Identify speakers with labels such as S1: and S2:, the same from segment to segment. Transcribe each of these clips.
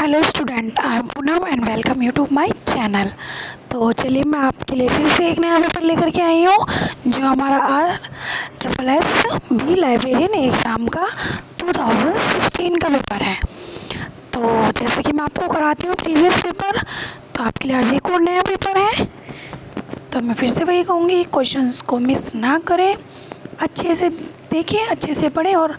S1: Hello student, I am Poonam and welcome you to my channel. तो चलिए मैं आपके लिए फिर से एक नया पेपर लेकर के आई हूँ जो हमारा RSSB लाइब्रेरियन एग्ज़ाम का 2016 का पेपर है। तो जैसे कि मैं आपको कराती हूँ प्रीवियस पेपर, तो आपके लिए आज एक और नया पेपर है। तो मैं फिर से वही कहूँगी, क्वेश्चंस को मिस ना करें, अच्छे से देखें, अच्छे से पढ़ें और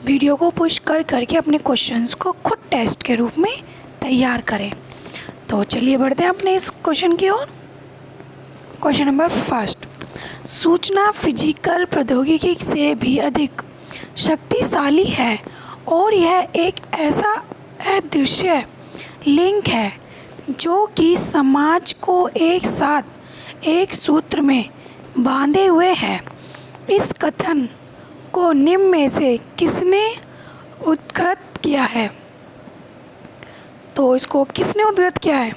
S1: वीडियो को पुश कर करके अपने क्वेश्चंस को खुद टेस्ट के रूप में तैयार करें। तो चलिए बढ़ते हैं अपने इस क्वेश्चन की ओर। क्वेश्चन नंबर फर्स्ट, सूचना फिजिकल प्रौद्योगिकी से भी अधिक शक्तिशाली है और यह एक ऐसा अदृश्य लिंक है जो कि समाज को एक साथ एक सूत्र में बांधे हुए है। इस कथन को निम्न में से किसने उद्धृत किया है? तो इसको किसने उद्धृत किया है?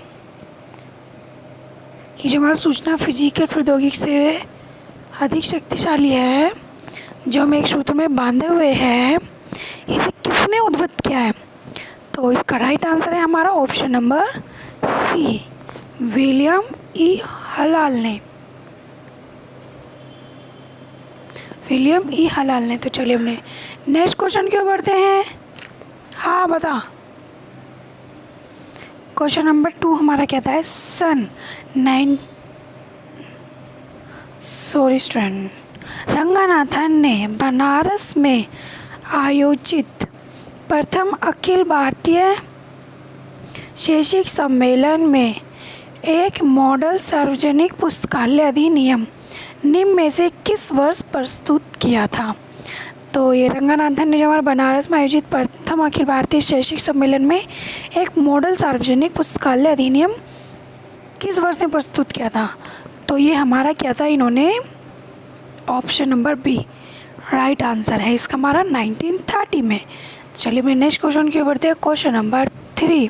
S1: कि जो हमारा सूचना फिजिकल प्रौद्योगिकी से अधिक शक्तिशाली है, जो हम एक सूत्र में बांधे हुए हैं, इसे किसने उद्धृत किया है? तो इसका राइट आंसर है हमारा option number C, William E Halal ने। विलियम ई हलाल ने। तो चलिए अपने नेक्स्ट क्वेश्चन की ओर बढ़ते हैं। हाँ बता। क्वेश्चन नंबर 2 हमारा कहता है रंगनाथन ने बनारस में आयोजित प्रथम अखिल भारतीय शैक्षिक सम्मेलन में एक मॉडल सार्वजनिक पुस्तकालय अधिनियम निम्न में से किस वर्ष प्रस्तुत किया था? तो ये रंगनाथन ने जो हमारा बनारस में आयोजित प्रथम अखिल भारतीय शैक्षिक सम्मेलन में एक मॉडल सार्वजनिक पुस्तकालय अधिनियम किस वर्ष में प्रस्तुत किया था? तो ये हमारा क्या था, इन्होंने option number B right answer है इसका हमारा 1930 में। चलिए मैं नेक्स्ट क्वेश्चन की ओर बढ़ते हैं। क्वेश्चन नंबर 3,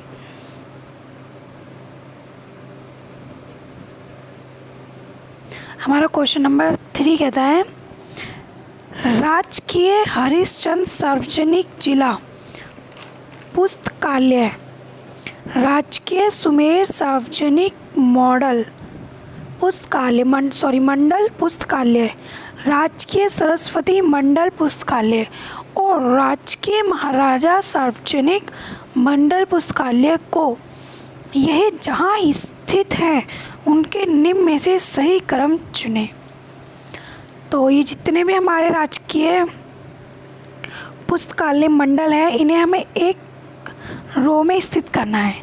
S1: हमारा क्वेश्चन नंबर 3 कहता है राजकीय हरिश्चंद्र सार्वजनिक जिला पुस्तकालय, राजकीय सुमेर सार्वजनिक मॉडल पुस्तकालय मंडल पुस्तकालय, राजकीय सरस्वती मंडल पुस्तकालय और राजकीय महाराजा सार्वजनिक मंडल पुस्तकालय को यह जहाँ स्थित है उनके निम्न में से सही क्रम चुनें। तो ये जितने भी हमारे राजकीय पुस्तकालय मंडल हैं, इन्हें हमें एक रो में स्थित करना है।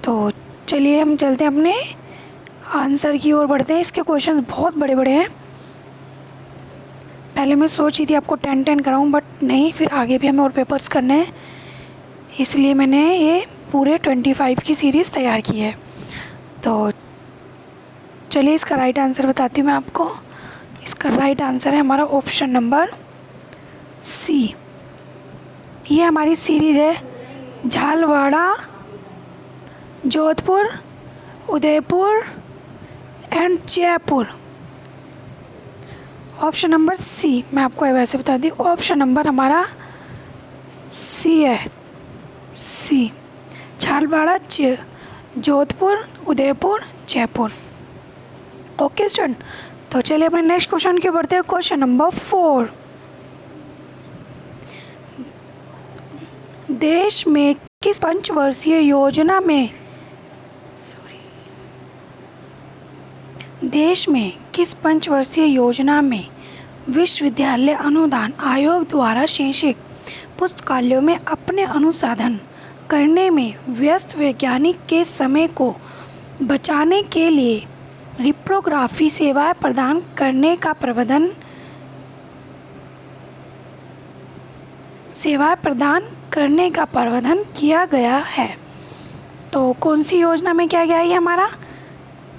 S1: तो चलिए हम चलते हैं अपने आंसर की ओर बढ़ते हैं। इसके क्वेश्चन बहुत बड़े बड़े हैं। पहले मैं सोची थी आपको 10 कराऊं, बट नहीं, फिर आगे भी हमें और पेपर्स करने हैं, इसलिए मैंने ये पूरे 25 की सीरीज़ तैयार की है। तो चलिए इसका राइट आंसर बताती हूँ मैं आपको। इसका राइट आंसर है हमारा ऑप्शन नंबर सी। ये हमारी सीरीज़ है Jhalwara, Jodhpur, Udaipur and Jaipur. Option number C, मैं आपको वैसे बता दी, ऑप्शन नंबर हमारा सी है, सी, झालवाड़ा, जोधपुर, उदयपुर, जयपुर। ओके स्टूडेंट, तो चलिए अपने नेक्स्ट क्वेश्चन की बढ़ते हैं। क्वेश्चन नंबर 4, देश में किस पंचवर्षीय योजना में विश्वविद्यालय अनुदान आयोग द्वारा शैक्षिक पुस्तकालयों में अपने अनुसंधान करने में व्यस्त वैज्ञानिक के समय को बचाने के लिए रिप्रोग्राफी सेवाएं प्रदान करने का प्रावधान किया गया है? तो कौन सी योजना में क्या गया है ये हमारा?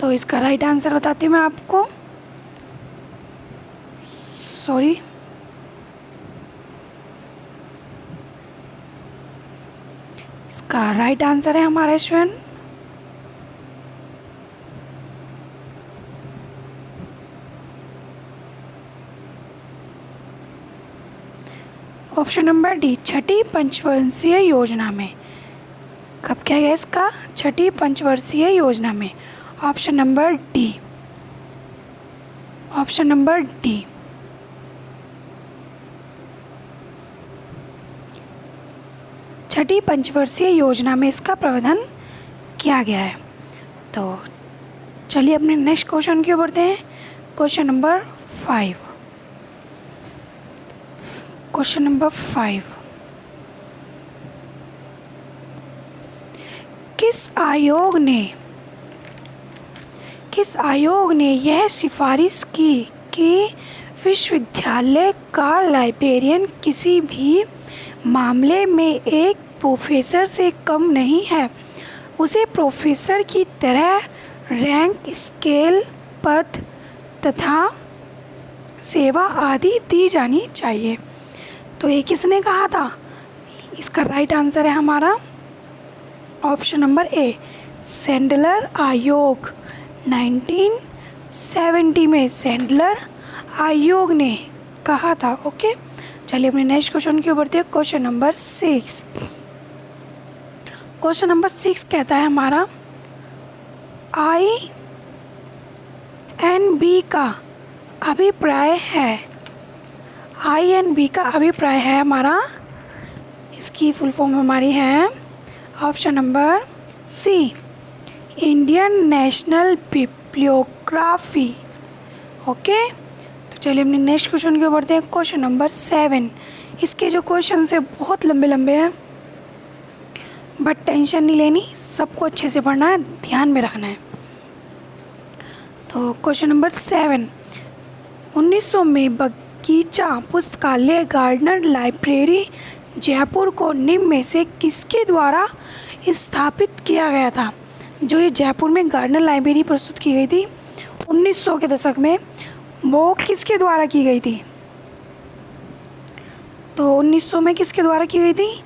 S1: तो इसका राइट आंसर बताती हूँ मैं आपको। इसका राइट आंसर है हमारा स्टूडेंट ऑप्शन नंबर डी, छठी पंचवर्षीय योजना में। कब किया गया इसका? छठी पंचवर्षीय योजना में। Option number D. Option number D. छठी पंचवर्षीय योजना में इसका प्रावधान किया गया है। तो चलिए अपने नेक्स्ट क्वेश्चन की ओर बढ़ते हैं। Question number 5। क्वेश्चन नंबर 5, किस आयोग ने यह सिफारिश की कि विश्वविद्यालय का लाइब्रेरियन किसी भी मामले में एक प्रोफेसर से कम नहीं है, उसे प्रोफेसर की तरह रैंक, स्केल, पद तथा सेवा आदि दी जानी चाहिए? तो ये किसने कहा था? इसका राइट आंसर है हमारा ऑप्शन नंबर ए, सैंडलर आयोग। 1970 में सैंडलर आयोग ने कहा था। ओके, चलिए अपने नेक्स्ट क्वेश्चन की ओर बढ़ते हैं। Question number 6। क्वेश्चन नंबर 6 कहता है हमारा INB का अभिप्राय है। INB का अभिप्राय है हमारा, इसकी फुल फॉर्म हमारी है option number C, Indian National Bibliography. Okay, तो चलिए अपने नेक्स्ट क्वेश्चन की ओर बढ़ते हैं। Question number 7। इसके जो क्वेश्चन है बहुत लंबे लंबे हैं, बट टेंशन नहीं लेनी, सबको अच्छे से पढ़ना है, ध्यान में रखना है। तो क्वेश्चन नंबर 7, 1900 में बगीचा पुस्तकालय गार्डनर लाइब्रेरी जयपुर को निम्न में से किसके द्वारा स्थापित किया गया था? जो ये जयपुर में गार्डनर लाइब्रेरी प्रस्तुत की गई थी 1900 के दशक में, वो किसके द्वारा की गई थी? तो 1900 में किसके द्वारा की गई थी?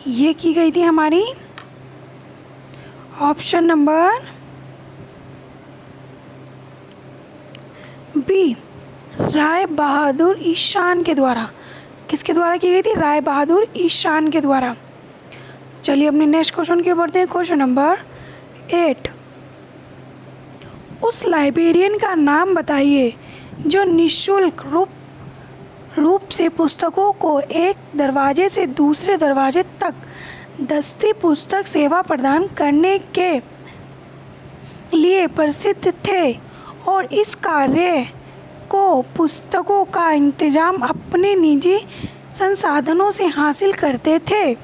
S1: ये की गई थी हमारी option number B, Rai Bahadur Ishan के द्वारा। किसके द्वारा की गई थी? राय बहादुर ईशान के द्वारा। चलिए अपने नेक्स्ट क्वेश्चन की ओर बढ़ते हैं। क्वेश्चन नंबर 8, उस लाइब्रेरियन का नाम बताइए जो निःशुल्क रूप से पुस्तकों को एक दरवाजे से दूसरे दरवाजे तक दस्ती पुस्तक सेवा प्रदान करने के लिए प्रसिद्ध थे और इस कार्य को पुस्तकों का इंतजाम अपने निजी संसाधनों से हासिल करते थे।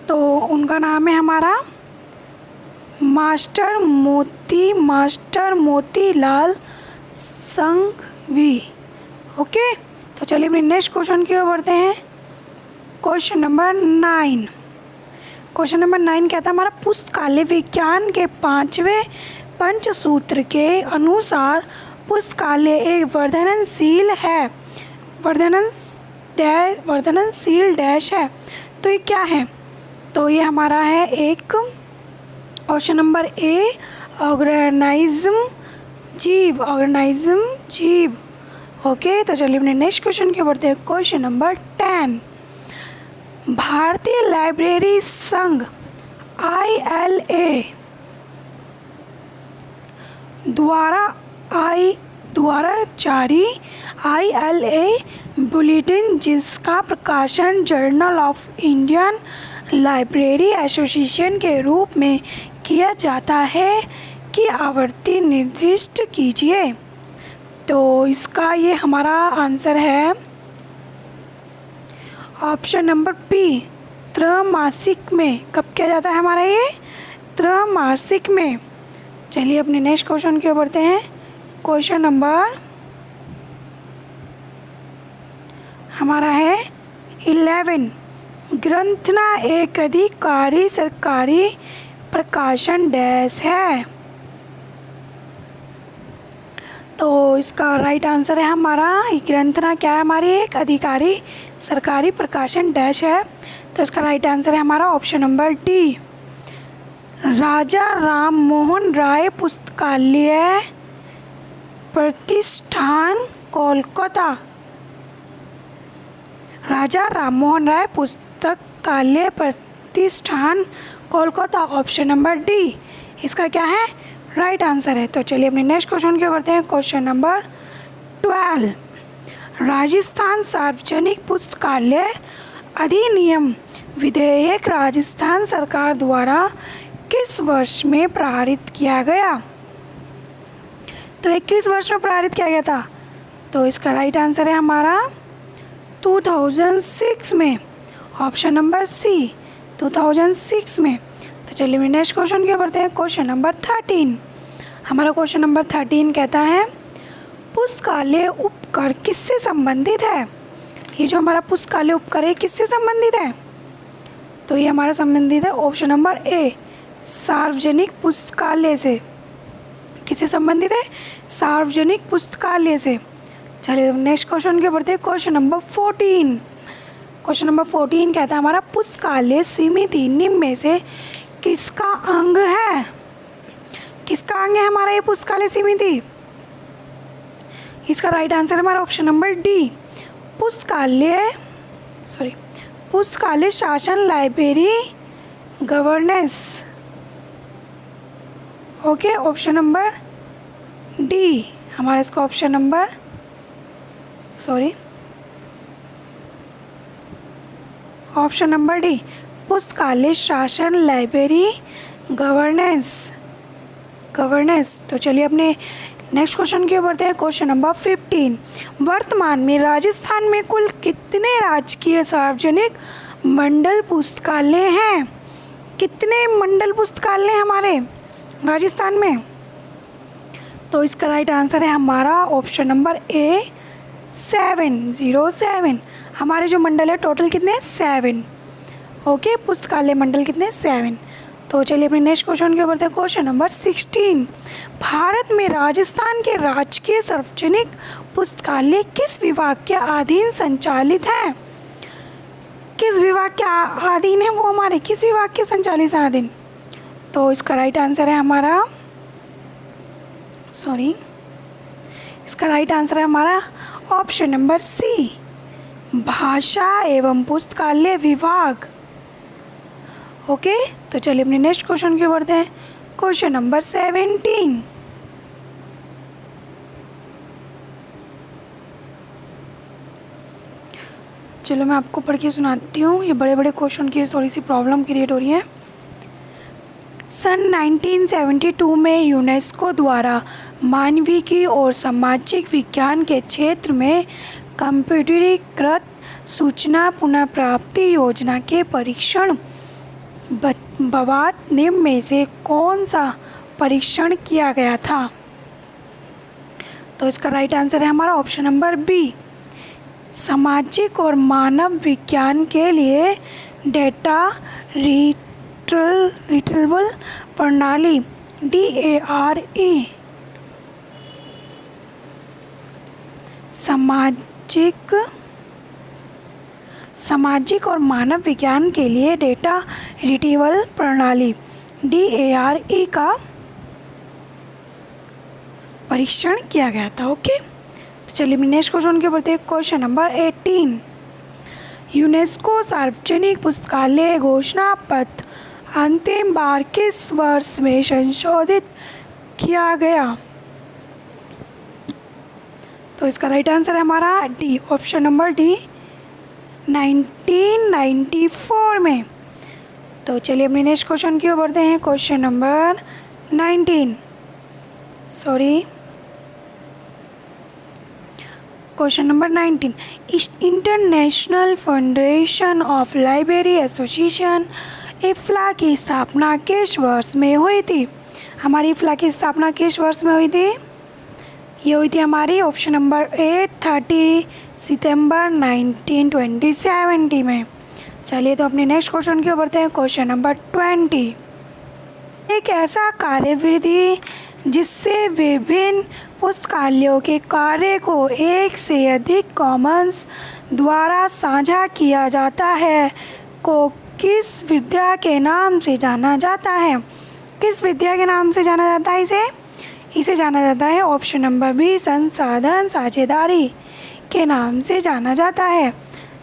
S1: तो उनका नाम है हमारा मास्टर मोतीलाल संघवी। ओके, तो चलिए अपने नेक्स्ट क्वेश्चन की ओर बढ़ते हैं। Question number 9। क्वेश्चन नंबर 9 कहता है हमारा पुस्तकालय विज्ञान के 5वें पंचसूत्र के अनुसार पुस्तकालय एक वर्धनशील डैश है। तो ये क्या है? तो ये हमारा है एक ऑप्शन नंबर ए, ऑर्गेनाइज्म जीव। ओके, तो चलिए अपने नेक्स्ट क्वेश्चन की बढ़ते हैं। क्वेश्चन नंबर 10, भारतीय लाइब्रेरी संघ ILA द्वारा जारी ILA बुलेटिन, जिसका प्रकाशन journal of Indian library association के रूप में किया जाता है, की आवृत्ति निर्दिष्ट कीजिए। तो इसका ये हमारा आंसर है ऑप्शन नंबर बी, त्रैमासिक में। कब किया जाता है हमारा ये? त्रैमासिक में। चलिए अपने नेक्स्ट क्वेश्चन की ओर बढ़ते हैं। क्वेश्चन नंबर हमारा है 11, ग्रंथना एक अधिकारी सरकारी प्रकाशन डैश है। तो इसका राइट आंसर है हमारा ग्रंथना क्या है? हमारी एक अधिकारी सरकारी प्रकाशन डैश है। तो इसका राइट आंसर है हमारा ऑप्शन नंबर डी, राजा राम मोहन राय पुस्तकालय प्रतिष्ठान कोलकाता। राजा राम मोहन राय पुस्तकालय प्रतिष्ठान कोलकाता, ऑप्शन नंबर डी इसका क्या है राइट आंसर है। तो चलिए अपने नेक्स्ट क्वेश्चन की ओर बढ़ते हैं। क्वेश्चन नंबर 12, राजस्थान सार्वजनिक पुस्तकालय अधिनियम विधेयक राजस्थान सरकार द्वारा किस वर्ष में पारित किया गया? तो 21 वर्ष में पारित किया गया था। तो इसका राइट आंसर है हमारा 2006 में, ऑप्शन नंबर सी 2006 में। तो चलिए मैं नेक्स्ट क्वेश्चन की बढ़ते हैं। क्वेश्चन नंबर 13, हमारा क्वेश्चन नंबर 13 कहता है पुस्तकालय उपकर किससे संबंधित है? ये जो हमारा पुस्तकालय उपकर है किससे संबंधित है? तो ये हमारा संबंधित है ऑप्शन नंबर ए सार्वजनिक पुस्तकालय से। किससे संबंधित है? सार्वजनिक पुस्तकालय से। चलिए नेक्स्ट क्वेश्चन के बढ़ते हैं। क्वेश्चन नंबर 14, क्वेश्चन नंबर 14 कहता है हमारा पुस्तकालय समिति निम्न में से किसका अंग है? किसका अंग है हमारा ये पुस्तकालय समिति? इसका राइट आंसर हमारा ऑप्शन नंबर डी पुस्तकालय शासन library governance. Okay, option number D हमारा इसका option number option number D पुस्तकालय शासन लाइब्रेरी गवर्नेंस। तो चलिए अपने नेक्स्ट क्वेश्चन की ओर बढ़ते हैं। क्वेश्चन नंबर 15, वर्तमान में राजस्थान में कुल कितने राजकीय सार्वजनिक मंडल पुस्तकालय हैं? कितने मंडल पुस्तकालय हमारे राजस्थान में? तो इसका राइट आंसर है हमारा ऑप्शन नंबर ए 707। हमारे जो मंडल है टोटल कितने 7। ओके, पुस्तकालय मंडल कितने 7। तो चलिए अपने नेक्स्ट क्वेश्चन के ऊपर बढ़ते हैं। क्वेश्चन नंबर 16, भारत में राजस्थान के राजकीय सार्वजनिक पुस्तकालय किस विभाग के अधीन संचालित है? किस विभाग के अधीन है वो हमारे? किस विभाग के संचालित है अधीन? तो इसका राइट आंसर है हमारा इसका राइट आंसर है हमारा ऑप्शन नंबर सी भाषा एवं पुस्तकालय विभाग। ओके, तो चलिए अपने नेक्स्ट क्वेश्चन की ओर बढ़ते हैं। क्वेश्चन नंबर 17, चलो मैं आपको पढ़ के सुनाती हूँ। ये बड़े बड़े क्वेश्चन की थोड़ी सी प्रॉब्लम क्रिएट हो रही है। सन 1972 में यूनेस्को द्वारा मानविकी और सामाजिक विज्ञान के क्षेत्र में कंप्यूटरीकृत सूचना पुनः प्राप्ति योजना के परीक्षण बाद निम्न में से कौन सा परीक्षण किया गया था? तो इसका राइट आंसर है हमारा ऑप्शन नंबर बी सामाजिक और मानव विज्ञान के लिए डेटा रिट्रीवल प्रणाली DARE। सामाजिक और मानव विज्ञान के लिए डेटा रिट्रीवल प्रणाली DARE का परीक्षण किया गया था। ओके, तो चलिए नेक्स्ट क्वेश्चन के बढ़ते हैं। क्वेश्चन नंबर 18, यूनेस्को सार्वजनिक पुस्तकालय घोषणा पत्र अंतिम बार किस वर्ष में संशोधित किया गया? तो इसका राइट आंसर है हमारा डी ऑप्शन नंबर डी 1994 में। तो चलिए अपने नेक्स्ट क्वेश्चन की ओर बढ़ते हैं। Question number 19 question number 19, international federation of library association IFLA की स्थापना किस वर्ष में हुई थी? हमारी इफ्ला की स्थापना किस वर्ष में हुई थी? ये हुई थी हमारी ऑप्शन नंबर ए 30 सितंबर 1970 में। चलिए तो अपने नेक्स्ट क्वेश्चन की ओर बढ़ते हैं। क्वेश्चन नंबर 20, एक ऐसा कार्यविधि जिससे विभिन्न पुस्तकालयों के कार्य को एक से अधिक कॉमन्स द्वारा साझा किया जाता है को किस विद्या के नाम से जाना जाता है? किस विद्या के नाम से जाना जाता है इसे जाना जाता है ऑप्शन नंबर बी संसाधन साझेदारी के नाम से जाना जाता है।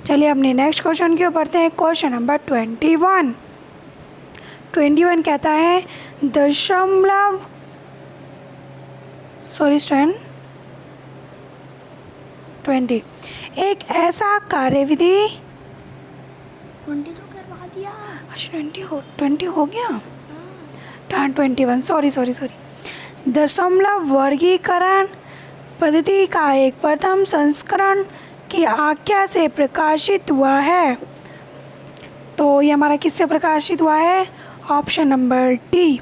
S1: चलिए अपने नेक्स्ट क्वेश्चन की ओर बढ़ते हैं। क्वेश्चन नंबर 21 कहता है दशमलव स्टूडेंट 20 एक ऐसा कार्यविधि
S2: 20 तो करवा दिया।
S1: अच्छा 20 हो गया। हाँ 21 सॉरी दशमलव वर्गीकरण पद्धति का एक प्रथम संस्करण की आज्ञा से प्रकाशित हुआ है। तो ये हमारा किससे प्रकाशित हुआ है? Option number D,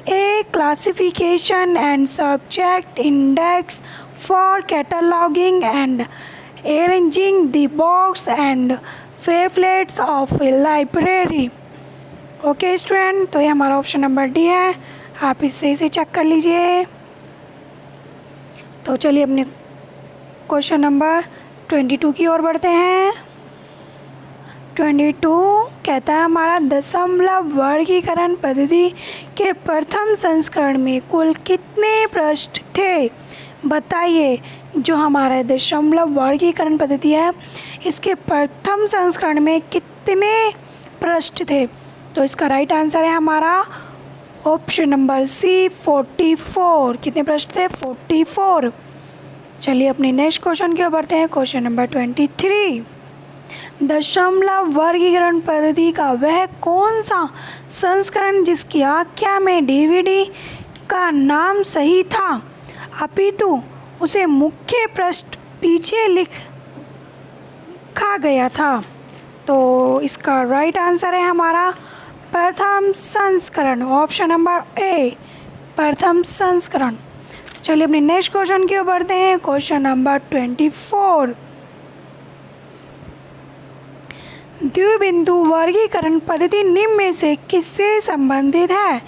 S1: a classification and subject index for cataloguing and arranging the box and pamphlets of a library. Okay student, तो ये हमारा ऑप्शन नंबर डी है। आप इसे चेक कर लीजिए। तो चलिए अपने क्वेश्चन नंबर 22 की ओर बढ़ते हैं। 22 कहता है हमारा दशमलव वर्गीकरण पद्धति के प्रथम संस्करण में कुल कितने पृष्ठ थे? बताइए। जो हमारा दशमलव वर्गीकरण पद्धति है इसके प्रथम संस्करण में कितने पृष्ठ थे? तो इसका राइट आंसर है हमारा ऑप्शन नंबर सी 44। कितने पृष्ठ थे? 44। चलिए अपने नेक्स्ट क्वेश्चन की ओर बढ़ते हैं। क्वेश्चन नंबर 23 दशमलव वर्गीकरण पद्धति का वह कौन सा संस्करण जिसकी आख्या में डीवीडी का नाम सही था अपितु उसे मुख्य पृष्ठ पीछे लिखा गया था? तो इसका राइट आंसर है हमारा प्रथम संस्करण, ऑप्शन नंबर ए प्रथम संस्करण। तो चलिए अपने नेक्स्ट क्वेश्चन की ओर बढ़ते हैं। क्वेश्चन नंबर 24 द्विबिंदु वर्गीकरण पद्धति निम्न में से किससे संबंधित है?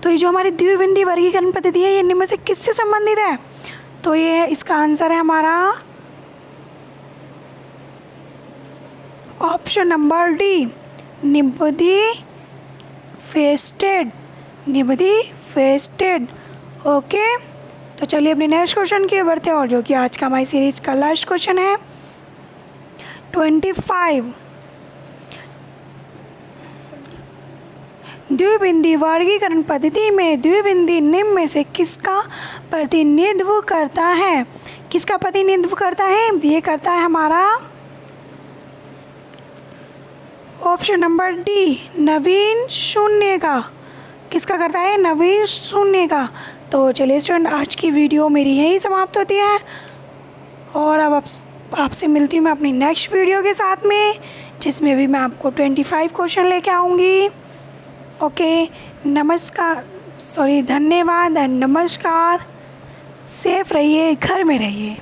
S1: तो ये जो हमारी द्विबिंदु वर्गीकरण पद्धति है ये निम्न में से किससे संबंधित है? तो ये इसका आंसर है हमारा ऑप्शन नंबर डी निबंधी फेस्टेड। ओके, तो चलिए अपने नेक्स्ट क्वेश्चन की ओर बढ़ते हैं और जो कि आज का हमारी सीरीज का लास्ट क्वेश्चन है 25 द्विबिंदु वर्गीकरण पद्धति में द्विबिंदु निम्न में से किसका प्रतिनिधित्व करता है? किसका प्रतिनिधित्व करता है? ये करता है हमारा ऑप्शन नंबर डी नवीन शून्य का। किसका करता है? नवीन शून्य का। तो चलिए स्टूडेंट आज की वीडियो मेरी यहीं समाप्त होती है और अब आपसे मिलती हूँ मैं अपनी नेक्स्ट वीडियो के साथ में जिसमें भी मैं आपको 25 क्वेश्चन लेके आऊँगी। ओके, धन्यवाद एंड नमस्कार। सेफ रहिए, घर में रहिए।